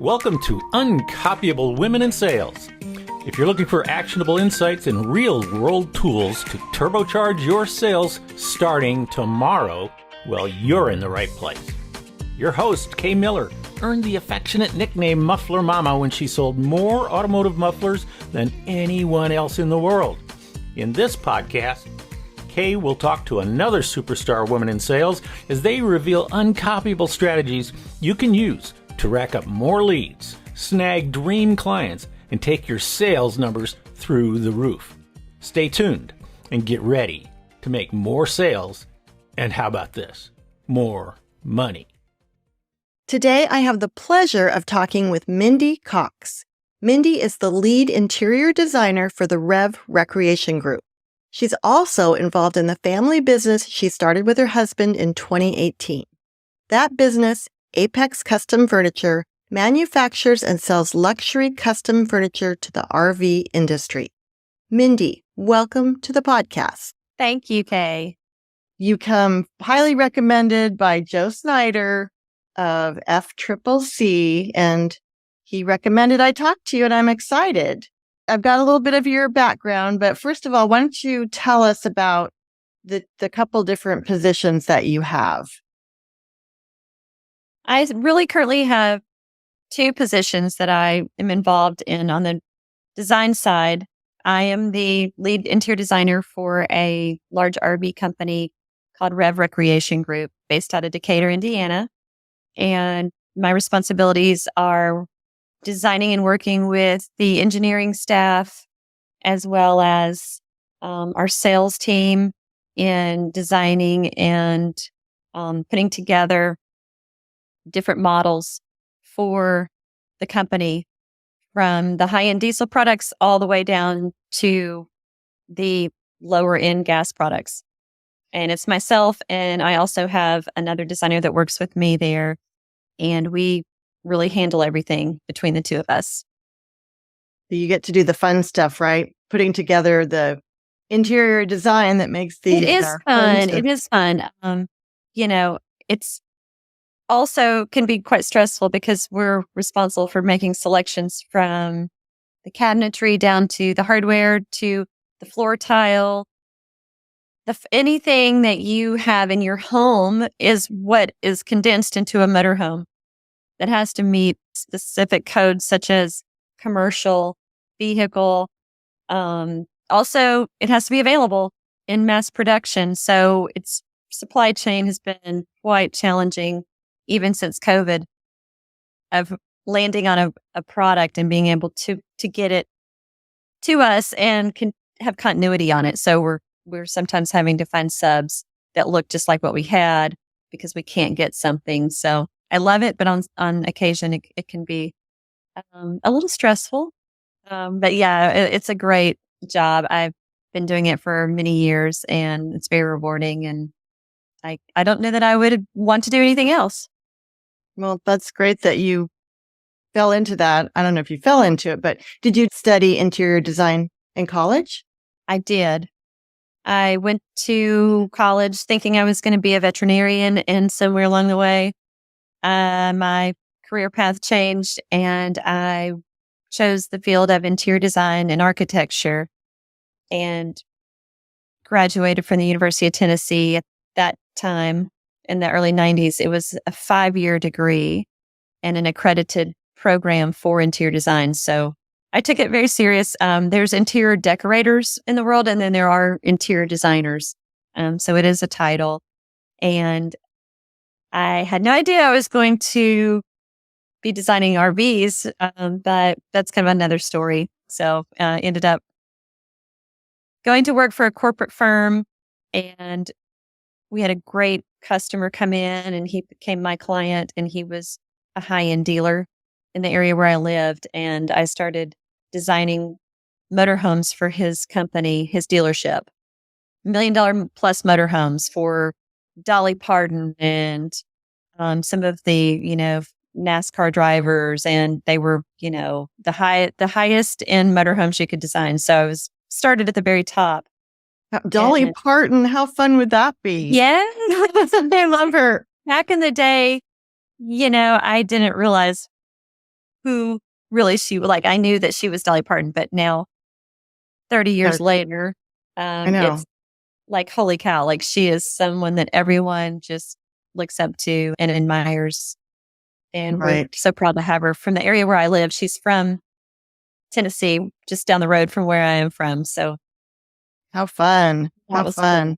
Welcome to Uncopyable Women in Sales. If you're looking for actionable insights and real-world tools to turbocharge your sales starting tomorrow, well, you're in the right place. Your host, Kay Miller, earned the affectionate nickname Muffler Mama when she sold more automotive mufflers than anyone else in the world. In this podcast, Kay will talk to another superstar woman in sales as they reveal uncopyable strategies you can use to rack up more leads, snag dream clients, and take your sales numbers through the roof. Stay tuned and get ready to make more sales and how about this? More money. Today, I have the pleasure of talking with Mindy Cox. Mindy is the lead interior designer for the Rev Recreation Group. She's also involved in the family business she started with her husband in 2018. That business, Apex Custom Furniture, manufactures and sells luxury custom furniture to the RV industry. Mindy, welcome to the podcast. Thank you, Kay. You come highly recommended by Joe Snyder of FCCC, and he recommended I talk to you, and I'm excited. I've got a little bit of your background, but first of all, why don't you tell us about the couple different positions that you have? I really currently have two positions that I am involved in. On the design side, I am the lead interior designer for a large RV company called Rev Recreation Group based out of Decatur, Indiana. And my responsibilities are designing and working with the engineering staff as well as our sales team in designing and putting together different models for the company, from the high-end diesel products all the way down to the lower-end gas products. And it's myself, and I also have another designer that works with me there, and we really handle everything between the two of us. You get to do the fun stuff, right? Putting together the interior design that makes the... It is fun. It is fun. It's also can be quite stressful because we're responsible for making selections from the cabinetry down to the hardware to the floor tile. Anything that you have in your home is what is condensed into a motorhome that has to meet specific codes such as commercial, vehicle. Also, it has to be available in mass production. So its supply chain has been quite challenging even since COVID, of landing on a product and being able to get it to us and can have continuity on it. So we're sometimes having to find subs that look just like what we had because we can't get something. So I love it, but on occasion it can be a little stressful. But yeah, it's a great job. I've been doing it for many years and it's very rewarding. And I don't know that I would want to do anything else. Well, that's great that you fell into that. I don't know if you fell into it, but did you study interior design in college? I did. I went to college thinking I was going to be a veterinarian, and somewhere along the way, my career path changed and I chose the field of interior design and architecture and graduated from the University of Tennessee at that time. In the early 90s, it was a 5-year degree and an accredited program for interior design. So I took it very serious. There's interior decorators in the world, and then there are interior designers. So it is a title. And I had no idea I was going to be designing RVs, but that's kind of another story. So I ended up going to work for a corporate firm, and we had a great customer come in, and he became my client, and he was a high-end dealer in the area where I lived. And I started designing motorhomes for his company, his dealership, $1 million plus motorhomes for Dolly Parton and some of the, NASCAR drivers. And they were, the highest end motorhomes you could design. So I started at the very top. Dolly Parton, how fun would that be? Yeah. I love her. Back in the day, I didn't realize who really like. I knew that she was Dolly Parton, but now 30 years later, I know. it's like, holy cow, like she is someone that everyone just looks up to and admires. And we're Right. so proud to have her from the area where I live. She's from Tennessee, just down the road from where I am from. So How fun. that How was fun. cool.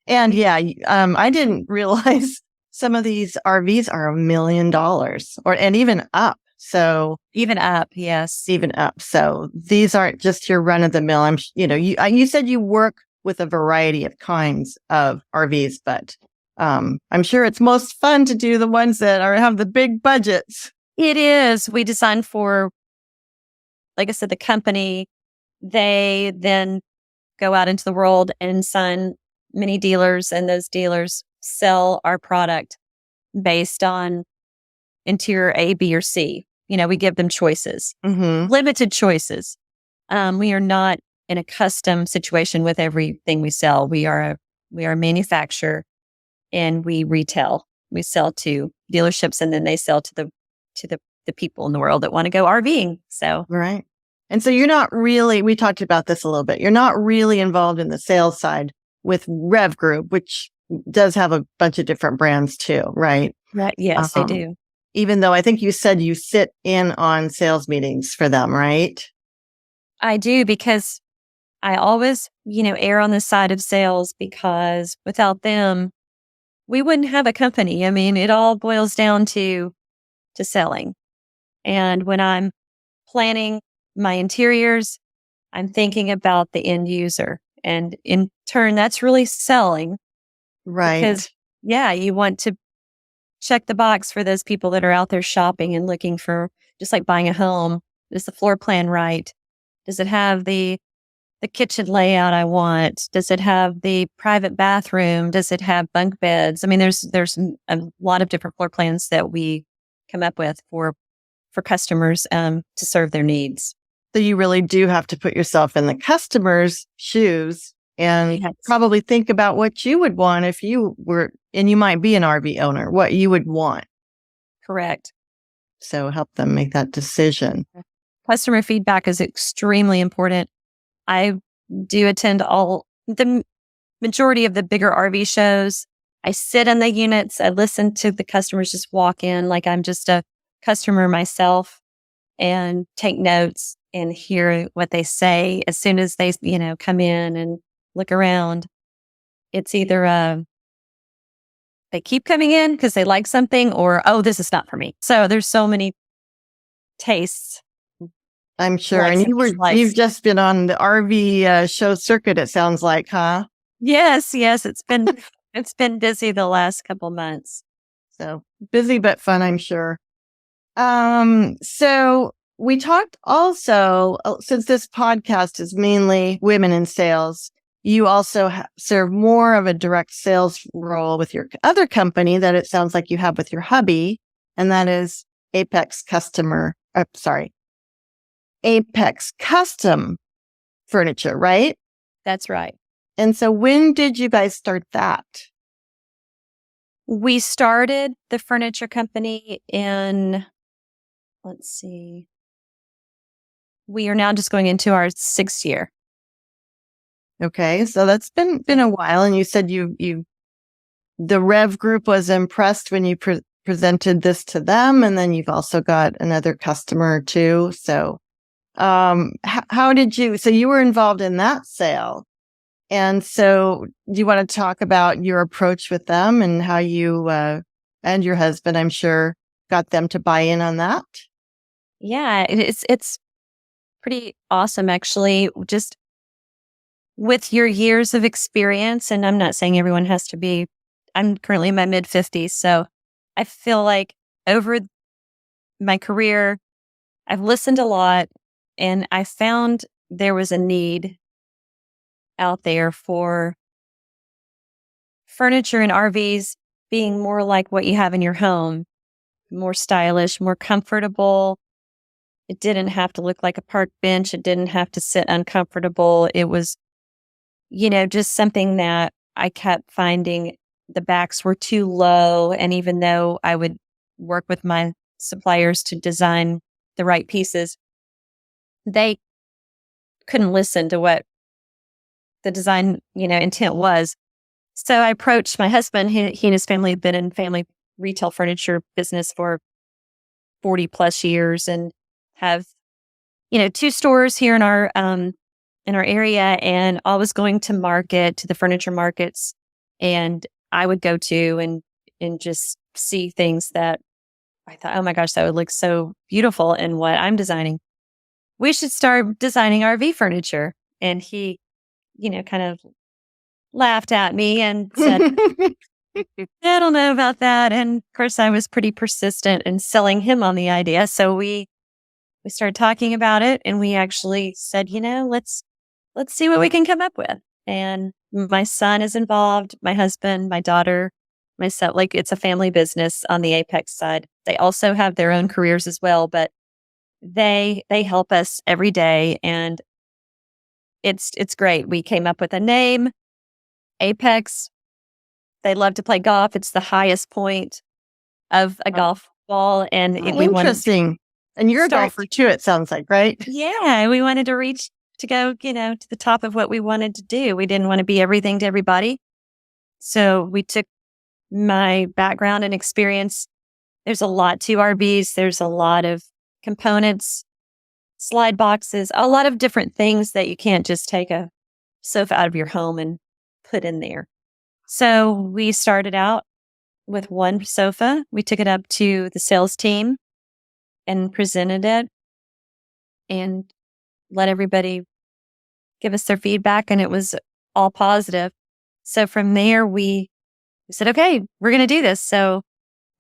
And yeah, I didn't realize some of these RVs are $1 million and even up. So Even up, yes. even up. So these aren't just your run of the mill. You said you work with a variety of kinds of RVs, but I'm sure it's most fun to do the ones that have the big budgets. It is. We designed for, like I said, the company. They then go out into the world and sign many dealers, and those dealers sell our product based on interior A, B, or C. We give them choices, limited choices. We are not in a custom situation with everything we sell. We are a manufacturer, and we retail. We sell to dealerships, and then they sell to the people in the world that want to go RVing. So right. And so you're not really. We talked about this a little bit. You're not really involved in the sales side with Rev Group, which does have a bunch of different brands too, right? right, yes, they do. Even though I think you said you sit in on sales meetings for them, right? I do, because I always, err on the side of sales, because without them, we wouldn't have a company. I mean, it all boils down to selling. And when I'm planning my interiors, I'm thinking about the end user. And in turn, that's really selling. Right. Because, you want to check the box for those people that are out there shopping and looking for, just like buying a home. Is the floor plan right? Does it have the kitchen layout I want? Does it have the private bathroom? Does it have bunk beds? I mean, there's a lot of different floor plans that we come up with for customers to serve their needs. So you really do have to put yourself in the customer's shoes and Yes. probably think about what you would want if you were, and you might be an RV owner, what you would want. Correct. So help them make that decision. Customer feedback is extremely important. I do attend the majority of the bigger RV shows. I sit in the units. I listen to the customers just walk in like I'm just a customer myself, and take notes and hear what they say as soon as they, come in and look around. It's either they keep coming in because they like something, or, oh, this is not for me. So there's so many tastes. I'm sure. And you've just been on the RV show circuit, it sounds like, huh? Yes. It's been busy the last couple months. So busy but fun, I'm sure. So we talked also, since this podcast is mainly women in sales, you also serve more of a direct sales role with your other company that it sounds like you have with your hubby, and that is Apex Custom Furniture, right? That's right. And so when did you guys start that? We started the furniture company in, let's see, we are now just going into our 6th year. Okay, so that's been a while, and you said the Rev Group was impressed when you presented this to them, and then you've also got another customer too. So, how did you? So you were involved in that sale, and so do you want to talk about your approach with them and how you and your husband, I'm sure, got them to buy in on that? Yeah, it's pretty awesome, actually. Just with your years of experience, and I'm not saying everyone has to be, I'm currently in my mid-50s, so I feel like over my career, I've listened a lot, and I found there was a need out there for furniture and RVs being more like what you have in your home, more stylish, more comfortable. It didn't have to look like a park bench. It didn't have to sit uncomfortable. It was, just something that I kept finding the backs were too low. And even though I would work with my suppliers to design the right pieces, they couldn't listen to what the design, intent was. So I approached my husband. He and his family have been in family retail furniture business for 40 plus years and have, 2 stores here in our area, and always going to the furniture markets. And I would go to and just see things that I thought, oh my gosh, that would look so beautiful in what I'm designing. We should start designing RV furniture. And he, kind of laughed at me and said, I don't know about that. And of course, I was pretty persistent in selling him on the idea. So we started talking about it, and we actually said, let's see what we can come up with. And my son is involved, my husband, my daughter, myself. Like, it's a family business on the Apex side. They also have their own careers as well, but they help us every day, and it's great. We came up with a name, Apex. They love to play golf. It's the highest point of a golf ball, and we wanted interesting. And you're a golfer too, it sounds like, right? Yeah, we wanted to go, to the top of what we wanted to do. We didn't want to be everything to everybody. So we took my background and experience. There's a lot to RVs. There's a lot of components, slide boxes, a lot of different things that you can't just take a sofa out of your home and put in there. So we started out with one sofa. We took it up to the sales team and presented it and let everybody give us their feedback, and it was all positive. So from there, we said, okay, we're going to do this. So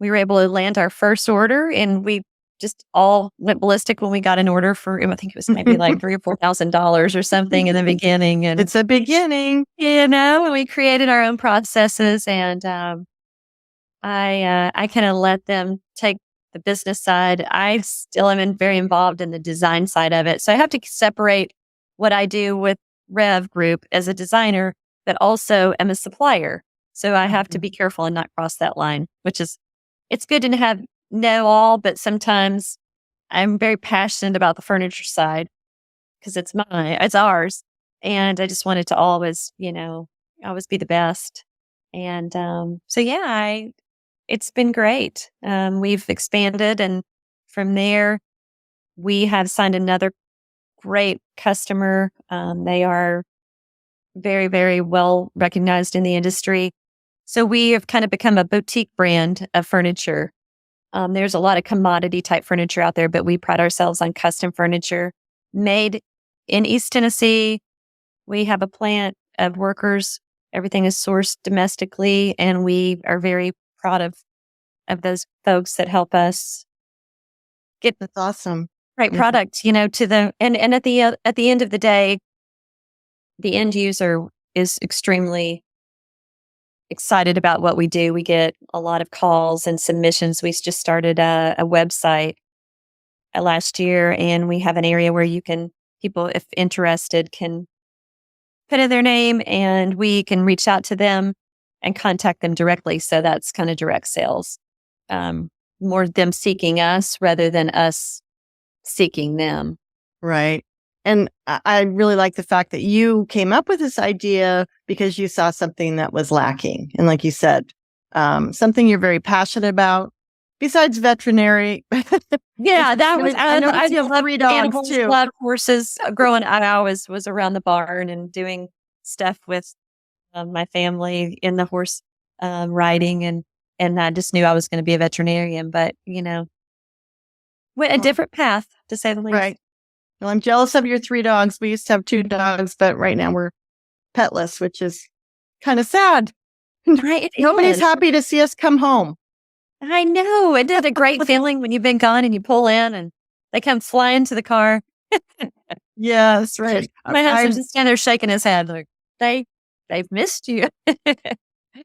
we were able to land our first order, and we just all went ballistic when we got an order for, I think it was maybe like $3,000 or $4,000 or something in the beginning. And it's a beginning, and we created our own processes, and I kind of let them take the business side. I still am very involved in the design side of it. So I have to separate what I do with Rev Group as a designer, but also am a supplier. So I have to be careful and not cross that line, which is, it's good to know all, but sometimes I'm very passionate about the furniture side because it's ours. And I just want it to always be the best. And so, yeah, it's been great. We've expanded, and from there, we have signed another great customer. They are very, very well recognized in the industry. So we have kind of become a boutique brand of furniture. There's a lot of commodity type furniture out there, but we pride ourselves on custom furniture made in East Tennessee. We have a plant of workers. Everything is sourced domestically, and we are very proud of those folks that help us get That's awesome. Right product, to the and at the end of the day, the end user is extremely excited about what we do. We get a lot of calls and submissions. We just started a website last year, and we have an area where people, if interested, can put in their name, and we can reach out to them and contact them directly. So that's kind of direct sales, more them seeking us rather than us seeking them. Right. And I really like the fact that you came up with this idea because you saw something that was lacking. And like you said, something you're very passionate about besides veterinary. Yeah, that was, I love 3 dogs animals, too. love horses. Growing up, I always was around the barn and doing stuff with my family in the horse riding. And I just knew I was going to be a veterinarian, but, went a different path, to say the least. Right. Well, I'm jealous of your 3 dogs. We used to have 2 dogs, but right now we're petless, which is kind of sad. Right. Nobody's happy to see us come home. I know. Isn't that a great feeling when you've been gone and you pull in and they come flying to the car? Yes, right. My husband's just standing there shaking his head like, they've missed you.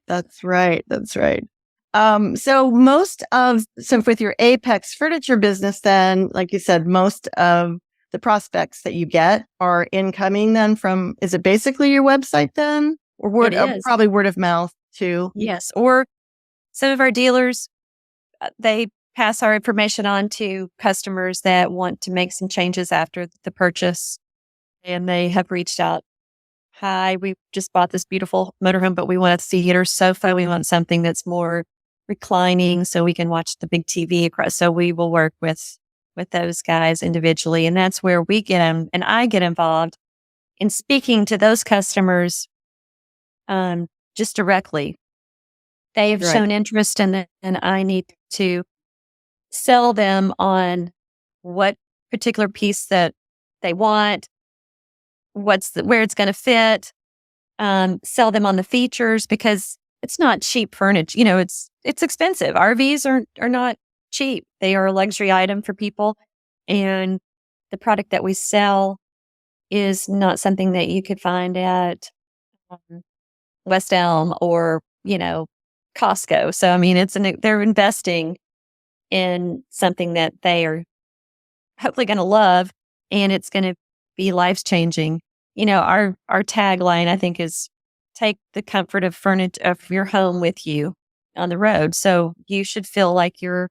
That's right. That's right. So with your Apex furniture business, then, like you said, most of the prospects that you get are incoming then from, is it basically your website then? Or probably word of mouth too? Yes. Or some of our dealers, they pass our information on to customers that want to make some changes after the purchase. And they have reached out. Hi, we just bought this beautiful motorhome, but we want a theater sofa. We want something that's more reclining so we can watch the big TV across. So we will work with those guys individually. And that's where we get them. And I get involved in speaking to those customers just directly. They have shown interest in it, and I need to sell them on what particular piece that they want, where it's going to fit, sell them on the features, because it's not cheap furniture. It's expensive. RVs are not cheap. They are a luxury item for people. And the product that we sell is not something that you could find at West Elm or, Costco. So, I mean, they're investing in something that they are hopefully going to love, and it's going to be life-changing. Our tagline, I think, is take the comfort of furniture of your home with you on the road. So you should feel like you're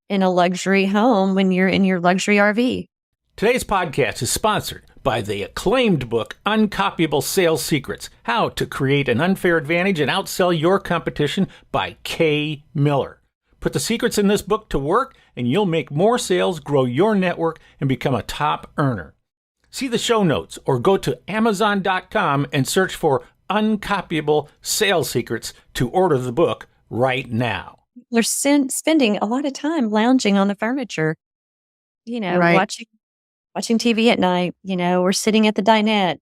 in a luxury home when you're in your luxury RV. Today's podcast is sponsored by the acclaimed book, Uncopyable Sales Secrets, How to Create an Unfair Advantage and Outsell Your Competition by Kay Miller. Put the secrets in this book to work, and you'll make more sales, grow your network, and become a top earner. See the show notes or go to Amazon.com and search for Uncopyable Sales Secrets to order the book right now. They're spending a lot of time lounging on the furniture, watching TV at night, or sitting at the dinette,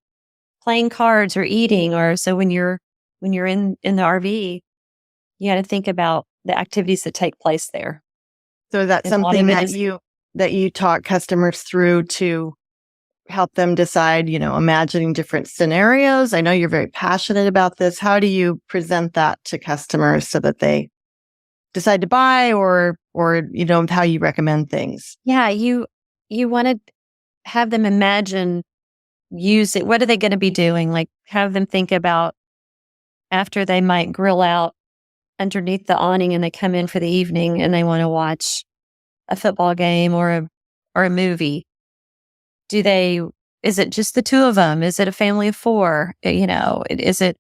playing cards or eating. Or so when you're in the RV, you got to think about the activities that take place there. So that's something that you talk customers through to help them decide, imagining different scenarios. I know you're very passionate about this. How do you present that to customers so that they decide to buy or how you recommend things? Yeah, you want to have them imagine, use it. What are they going to be doing? Like, have them think about after they might grill out underneath the awning and they come in for the evening and they want to watch a football game or a movie. Is it just the two of them? Is it a family of four? Is it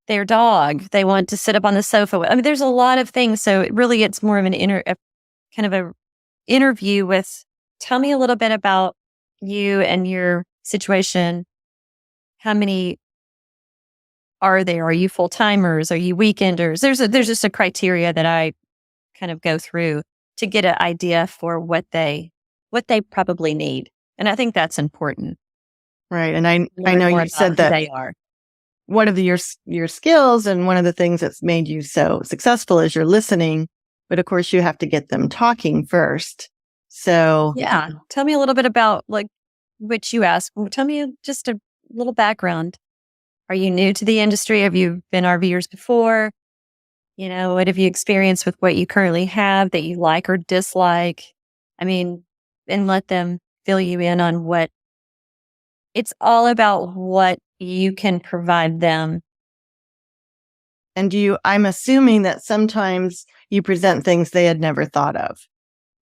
their dog? They want to sit up on the sofa. I mean, there's a lot of things. So it's more of a interview with, tell me a little bit about you and your situation. How many are there? Are you full-timers? Are you weekenders? There's just a criteria that I kind of go through to get an idea for what they probably need. And I think that's important. Right. And I know you said that they are. One of your skills and one of the things that's made you so successful is your listening. But of course, you have to get them talking first. So yeah, tell me a little bit about what you asked. Tell me just a little background. Are you new to the industry? Have you been RVers before? What have you experienced with what you currently have that you like or dislike? I mean, and let them fill you in on what it's all about, what you can provide them. And I'm assuming that sometimes you present things they had never thought of,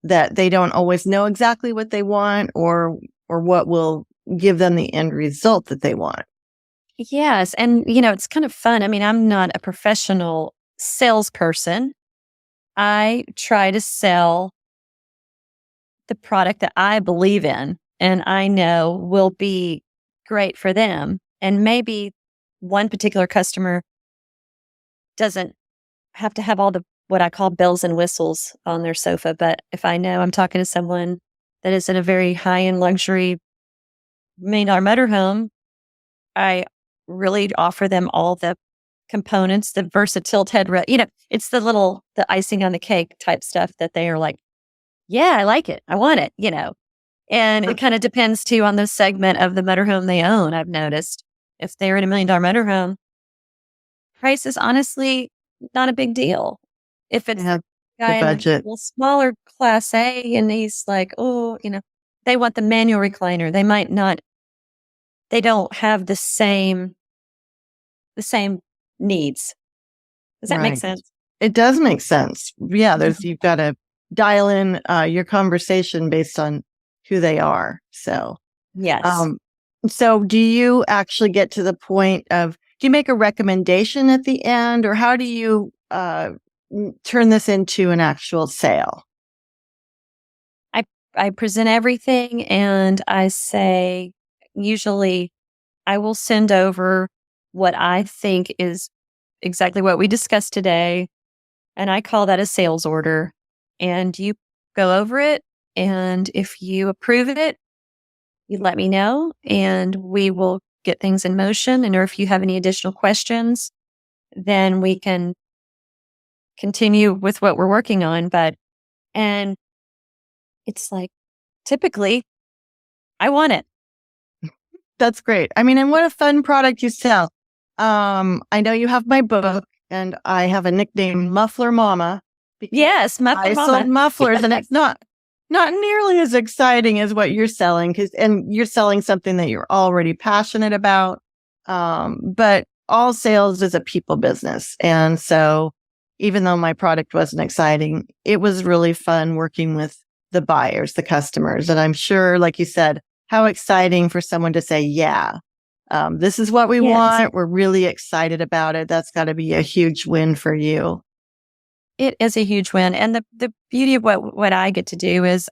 that they don't always know exactly what they want or what will give them the end result that they want. Yes. And, it's kind of fun. I mean, I'm not a professional salesperson. I try to sell the product that I believe in and I know will be great for them. And maybe one particular customer doesn't have to have all the what I call bells and whistles on their sofa. But if I know I'm talking to someone that is in a very high-end luxury $1 million motorhome, I really offer them all the components, the versatile it's the icing on the cake type stuff that they are like, yeah, I like it. I want it, And it kind of depends too on the segment of the motorhome they own. I've noticed if they're in a $1 million motorhome, price is honestly not a big deal. If it's a guy in a little smaller class A and he's like, they want the manual recliner. They might not, they don't have the same needs. Does that make sense? It does make sense. Yeah, you've got to dial in your conversation based on who they are. So, Yes. so do you actually get to the point of, do you make a recommendation at the end, or how do you turn this into an actual sale? I present everything and I say, usually I will send over what I think is exactly what we discussed today. And I call that a sales order. And you go over it. And if you approve it, you let me know and we will get things in motion. And or if you have any additional questions, then we can continue with what we're working on. And it's like, typically, I want it. That's great. I mean, and what a fun product you sell. I know you have my book, and I have a nickname, Muffler Mama. Yes, Muffler I Mama. sold mufflers, and it's not nearly as exciting as what you're selling, and you're selling something that you're already passionate about. But all sales is a people business, and so even though my product wasn't exciting, it was really fun working with the buyers, the customers, and I'm sure, like you said, how exciting for someone to say, yeah, this is what we Yes. want. We're really excited about it. That's got to be a huge win for you. It is a huge win. And the beauty of what I get to do is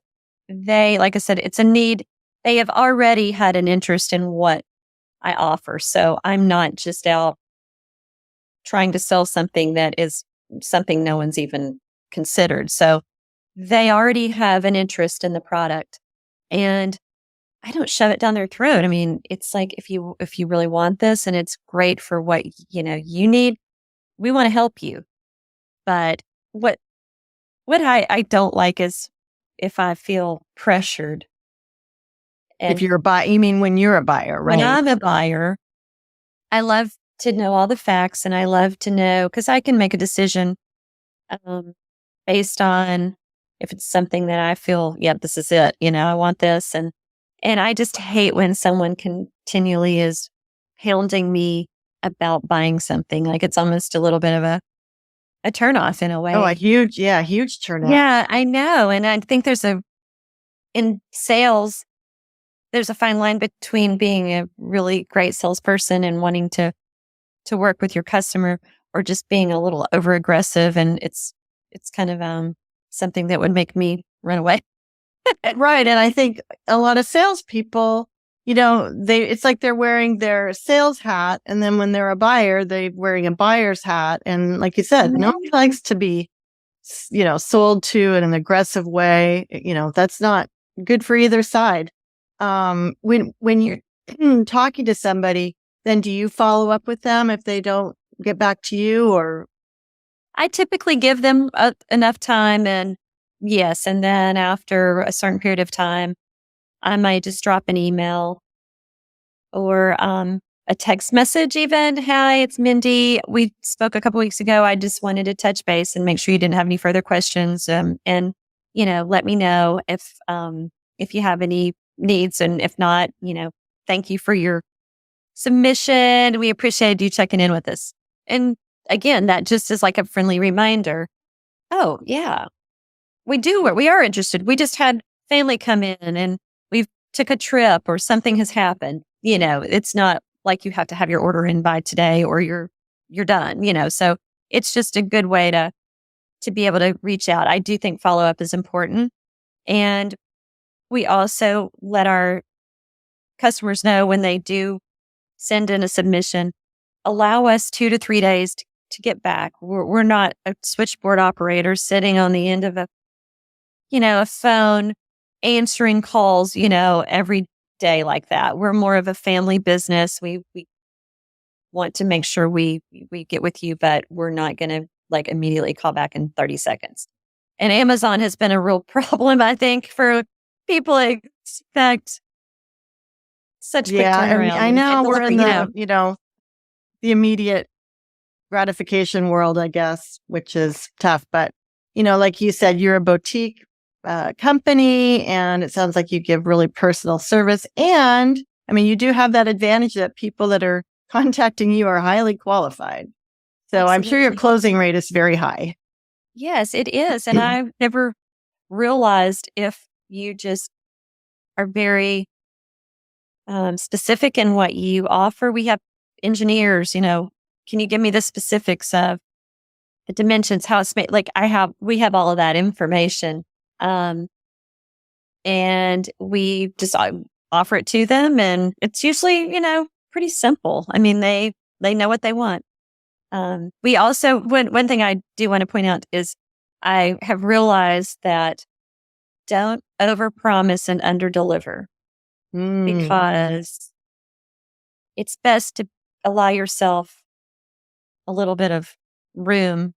they, like I said, it's a need. They have already had an interest in what I offer. So I'm not just out trying to sell something that is something no one's even considered. So they already have an interest in the product. And I don't shove it down their throat. I mean, it's like, if you really want this and it's great for what, you need, we want to help you. But what I don't like is if I feel pressured. And If you're a buyer, you mean when you're a buyer, right? when I'm a buyer, I love to know all the facts, and I love to know, because I can make a decision based on if it's something that I feel, yeah, this is it. I want this. And I just hate when someone continually is hounding me about buying something. Like, it's almost a little bit of a turnoff in a way. Oh, a huge turnoff. Yeah, I know. And I think in sales, there's a fine line between being a really great salesperson and wanting to work with your customer, or just being a little over aggressive. And it's kind of something that would make me run away. Right. And I think a lot of salespeople, it's like they're wearing their sales hat. And then when they're a buyer, they're wearing a buyer's hat. And like you said, no one likes to be, sold to in an aggressive way. That's not good for either side. When you're talking to somebody, then do you follow up with them if they don't get back to you? Or I typically give them enough time, and yes, and then after a certain period of time, I might just drop an email or a text message even. Hi, it's Mindy. We spoke a couple weeks ago. I just wanted to touch base and make sure you didn't have any further questions. And let me know if you have any needs, and if not, thank you for your submission. We appreciate you checking in with us. And again, that just is like a friendly reminder. Oh yeah, we are interested. We just had family come in and we've took a trip, or something has happened. It's not like you have to have your order in by today or you're done, so it's just a good way to be able to reach out. I do think follow-up is important. And we also let our customers know when they do send in a submission, allow us 2 to 3 days to get back. We're not a switchboard operator sitting on the end of a phone answering calls, every day like that. We're more of a family business. We want to make sure we get with you, but we're not going to like immediately call back in 30 seconds. And Amazon has been a real problem, I think, for people expect such quick turnaround. I know we're in the, the immediate gratification world, I guess, which is tough. But, like you said, you're a boutique company, and it sounds like you give really personal service. And I mean, you do have that advantage that people that are contacting you are highly qualified. So absolutely. I'm sure your closing rate is very high. Yes, it is. And I've never realized if you just are very specific in what you offer, we have engineers, can you give me the specifics of the dimensions, how it's made? Like we have all of that information. And we just offer it to them, and it's usually, pretty simple. I mean, they know what they want. We also, one thing I do want to point out is I have realized that don't overpromise and underdeliver, because it's best to allow yourself a little bit of room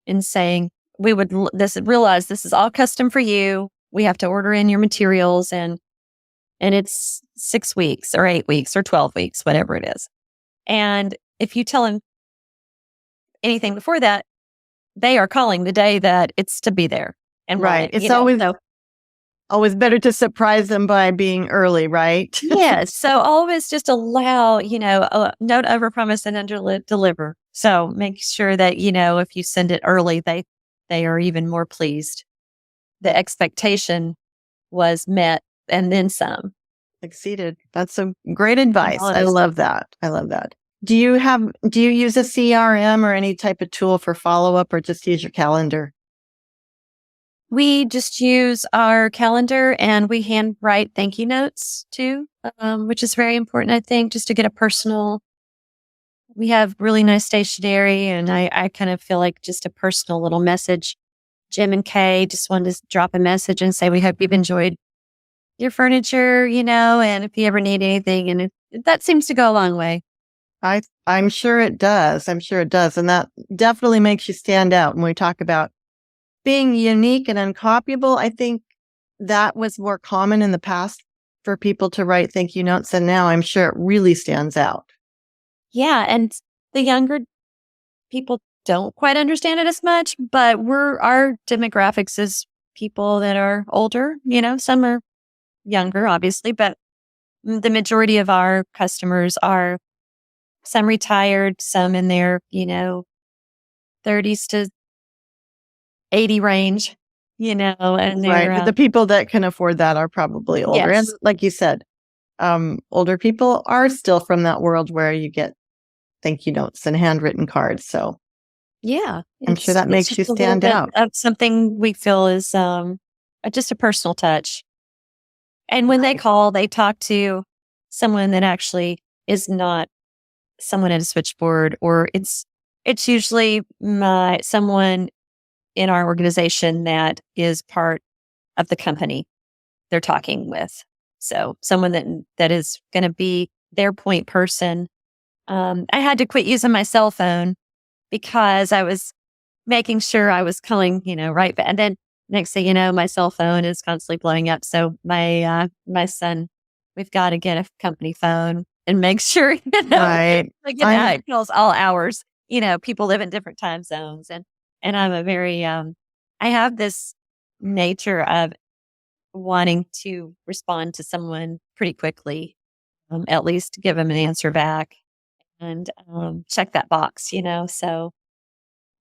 in saying, we would realize this is all custom for you. We have to order in your materials, and it's 6 weeks or 8 weeks or 12 weeks, whatever it is. And if you tell them anything before that, they are calling the day that it's to be there. And right. It's always better to surprise them by being early, right? Yes. So always just allow, don't overpromise and underdeliver. So make sure that, if you send it early, they are even more pleased. The expectation was met and then some. Exceeded. That's some great advice. I love that. Do you use a CRM or any type of tool for follow-up, or just use your calendar? We just use our calendar, and we handwrite thank you notes too, which is very important, I think, just to get we have really nice stationery, and I kind of feel like just a personal little message. Jim and Kay just wanted to drop a message and say, we hope you've enjoyed your furniture, and if you ever need anything, and that seems to go a long way. I'm sure it does. And that definitely makes you stand out. When we talk about being unique and uncopyable, I think that was more common in the past for people to write thank you notes. And now I'm sure it really stands out. Yeah. And the younger people don't quite understand it as much, but our demographics is people that are older, some are younger, obviously, but the majority of our customers are some retired, some in their, 30s to 80 range, and right. The people that can afford that are probably older. Yes. And like you said, older people are still from that world where you get thank you notes and handwritten cards. So yeah, I'm sure that makes you stand out. Of something we feel is just a personal touch. And when they call, they talk to someone that actually is not someone at a switchboard, or it's usually someone in our organization that is part of the company they're talking with. So someone that is going to be their point person. I had to quit using my cell phone because I was making sure I was calling, right back. And then next thing you know, my cell phone is constantly blowing up. So my son, we've got to get a company phone and make sure, right. It calls all hours. People live in different time zones, and I'm a very, I have this nature of wanting to respond to someone pretty quickly, at least give them an answer back, and check that box, so.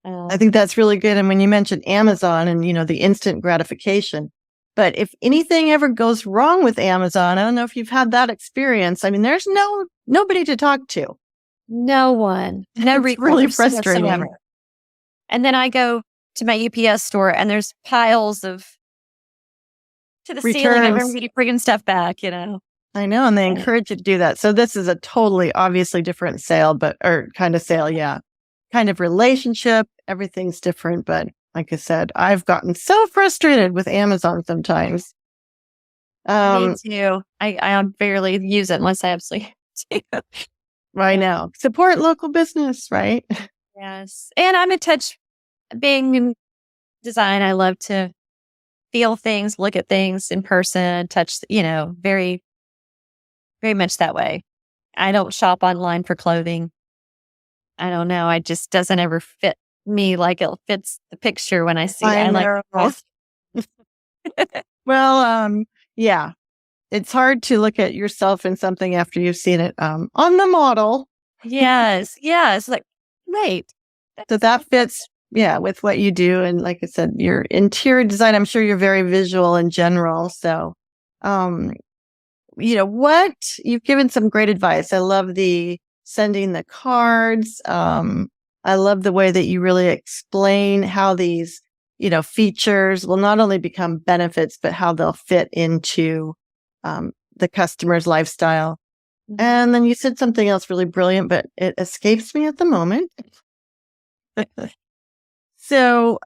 I think that's really good. And when you mentioned Amazon and, the instant gratification, but if anything ever goes wrong with Amazon, I don't know if you've had that experience. I mean, there's nobody to talk to. No one. No, it's really frustrating. Whatsoever. And then I go to my UPS store, and there's piles to the returns. Ceiling of everybody bringing stuff back, I know, and they encourage you to do that. So this is a totally, obviously different sale, or kind of sale, yeah. Kind of relationship, everything's different. But like I said, I've gotten so frustrated with Amazon sometimes. Me too. I barely use it unless I absolutely do. I know. Support local business, right? Yes. And I'm in touch, being in design, I love to feel things, look at things in person, touch, very, very much that way. I don't shop online for clothing. I don't know. It just doesn't ever fit me like it fits the picture when I see it. Well, yeah. It's hard to look at yourself in something after you've seen it on the model. Yes. Yes. Like, wait. So that fits with what you do. And like I said, your interior design, I'm sure you're very visual in general. So, what you've given some great advice. I love the sending the cards. I love the way that you really explain how these, features will not only become benefits, but how they'll fit into, the customer's lifestyle. And then you said something else really brilliant, but it escapes me at the moment. So,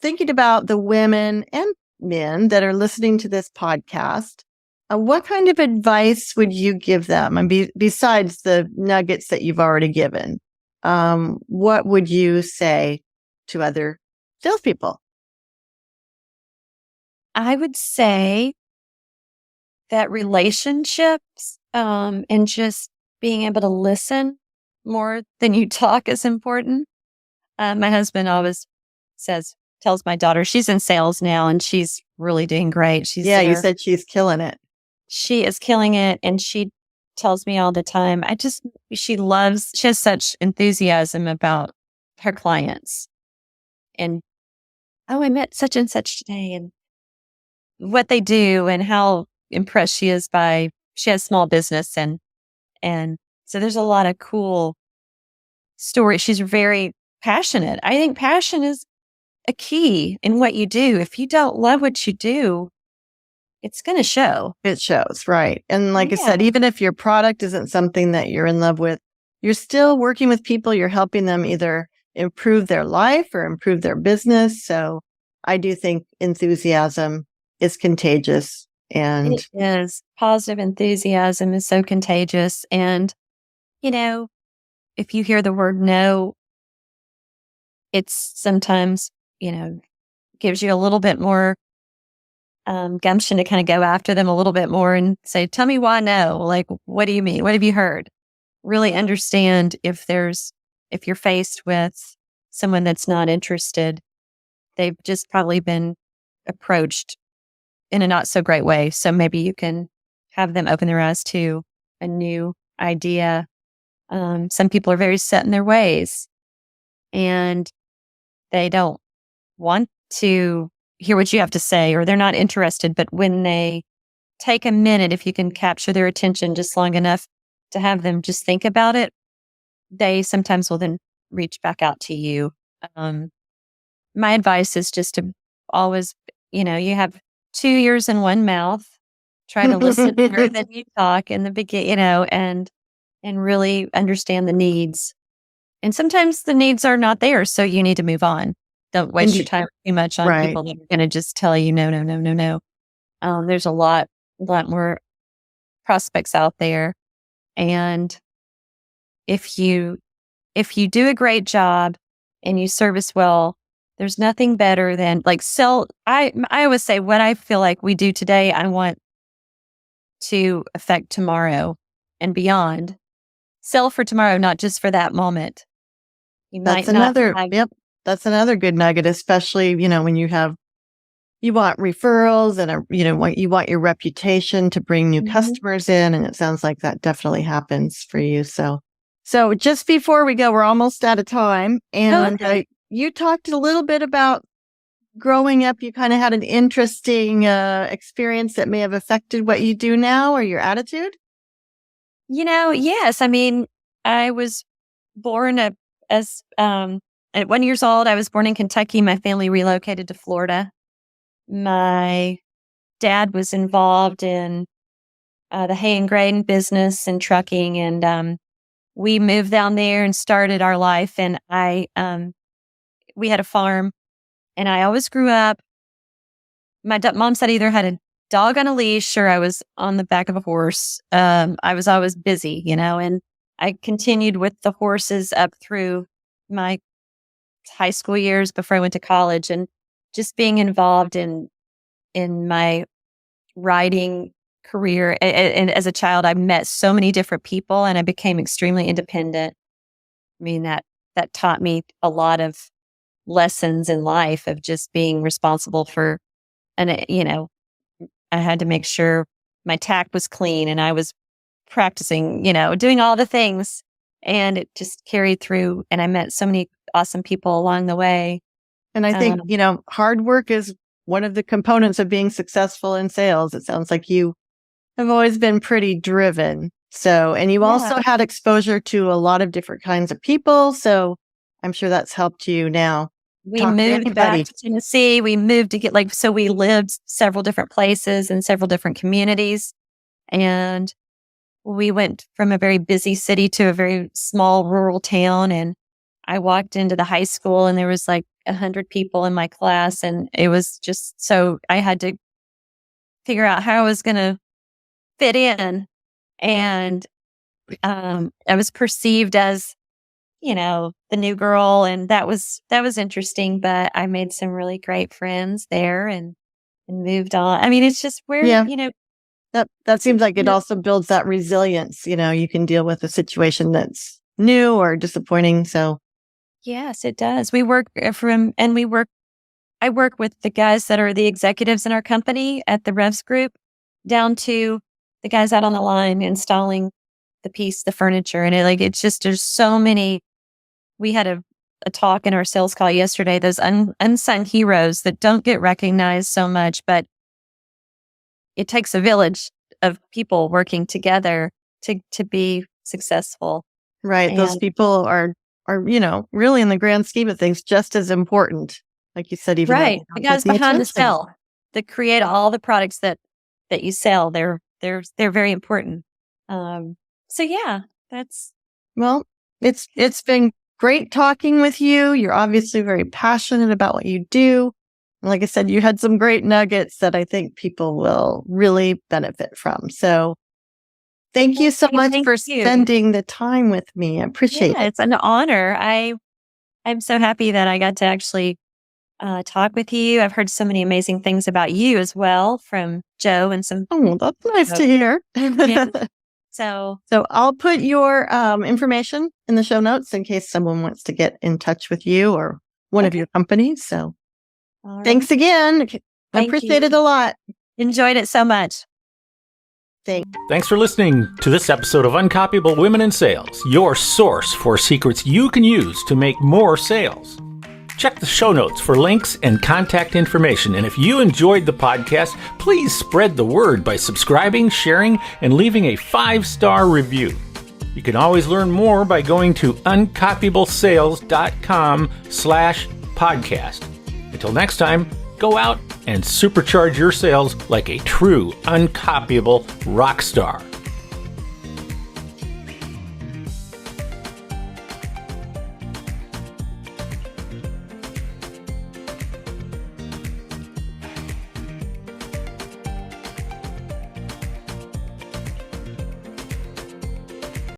thinking about the women and men that are listening to this podcast, what kind of advice would you give them? And besides the nuggets that you've already given, what would you say to other salespeople? I would say that relationships and just being able to listen more than you talk is important. My husband always tells my daughter, she's in sales now and she's really doing great. She's Yeah, you said she's killing it. She is killing it. And she tells me all the time, she has such enthusiasm about her clients. And, oh, I met such and such today and what they do and how impressed she is she has small business. And so there's a lot of cool stories. She's very passionate. I think passion is a key in what you do. If you don't love what you do, it's going to show. It shows, right. And like I said, even if your product isn't something that you're in love with, you're still working with people. You're helping them either improve their life or improve their business. So I do think enthusiasm is contagious. And it is. Positive enthusiasm is so contagious. And, if you hear the word no, it's sometimes, gives you a little bit more gumption to kind of go after them a little bit more and say, tell me why no? Like, what do you mean? What have you heard? Really understand if you're faced with someone that's not interested, they've just probably been approached in a not so great way. So maybe you can have them open their eyes to a new idea. Some people are very set in their ways and they don't want to hear what you have to say, or they're not interested. But when they take a minute, if you can capture their attention just long enough to have them just think about it, they sometimes will then reach back out to you. My advice is just to always, you have 2 ears and 1 mouth. Try to listen more than you talk in the beginning, and really understand the needs. And sometimes the needs are not there, so you need to move on. Don't waste your time too much on people that are going to just tell you no, no, no, no, no. There's a lot more prospects out there, and if you do a great job and you service well, there's nothing better than sell. I always say what I feel like we do today, I want to affect tomorrow and beyond. Sell for tomorrow, not just for that moment. That's another good nugget, especially, when you want referrals and you want your reputation to bring new customers in. And it sounds like that definitely happens for you. So just before we go, we're almost out of time. And you talked a little bit about growing up. You kind of had an interesting experience that may have affected what you do now or your attitude. Yes. I mean, I was born at 1 year old. I was born in Kentucky. My family relocated to Florida. My dad was involved in the hay and grain business and trucking, and we moved down there and started our life. And we had a farm, and I always grew up. My mom said either had a dog on a leash or I was on the back of a horse. I was always busy, and I continued with the horses up through my high school years before I went to college, and just being involved in my writing career. And as a child, I met so many different people and I became extremely independent. I mean, that taught me a lot of lessons in life of just being responsible for, and I had to make sure my tack was clean and I was practicing, doing all the things. and it just carried through. And I met so many awesome people along the way. And I think, hard work is one of the components of being successful in sales. It sounds like you have always been pretty driven. So, and you also had exposure to a lot of different kinds of people. So I'm sure that's helped you now. We moved back to Tennessee. We moved to so we lived several different places in several different communities. And we went from a very busy city to a very small rural town. And I walked into the high school and there was 100 people in my class. And it was just, so I had to figure out how I was going to fit in. And I was perceived as, the new girl. And that was interesting, but I made some really great friends there and moved on. I mean, it's just that seems like it also builds that resilience. You can deal with a situation that's new or disappointing. So yes, it does. I work with the guys that are the executives in our company at the Revs Group down to the guys out on the line installing the furniture. And it's just, there's so many. We had a talk in our sales call yesterday, those unsung heroes that don't get recognized so much, but it takes a village of people working together to be successful. Right. And those people are, really in the grand scheme of things, just as important. Like you said, even right. The guys behind the sell that create all the products that you sell, they're very important. So yeah, it's been great talking with you. You're obviously very passionate about what you do. And like I said, you had some great nuggets that I think people will really benefit from. So thank you so much for spending the time with me. I appreciate it. It's an honor. I'm so happy that I got to actually talk with you. I've heard so many amazing things about you as well from Joe and some. Oh, that's nice to hear. Yeah. So I'll put your information in the show notes in case someone wants to get in touch with you or one of your companies. So thanks again. I appreciate it a lot. Enjoyed it so much. Thanks for listening to this episode of Uncopyable Women in Sales, your source for secrets you can use to make more sales. Check the show notes for links and contact information. And if you enjoyed the podcast, please spread the word by subscribing, sharing, and leaving a 5-star review. You can always learn more by going to uncopyablesales.com/podcast. Until next time, go out and supercharge your sales like a true uncopyable rock star.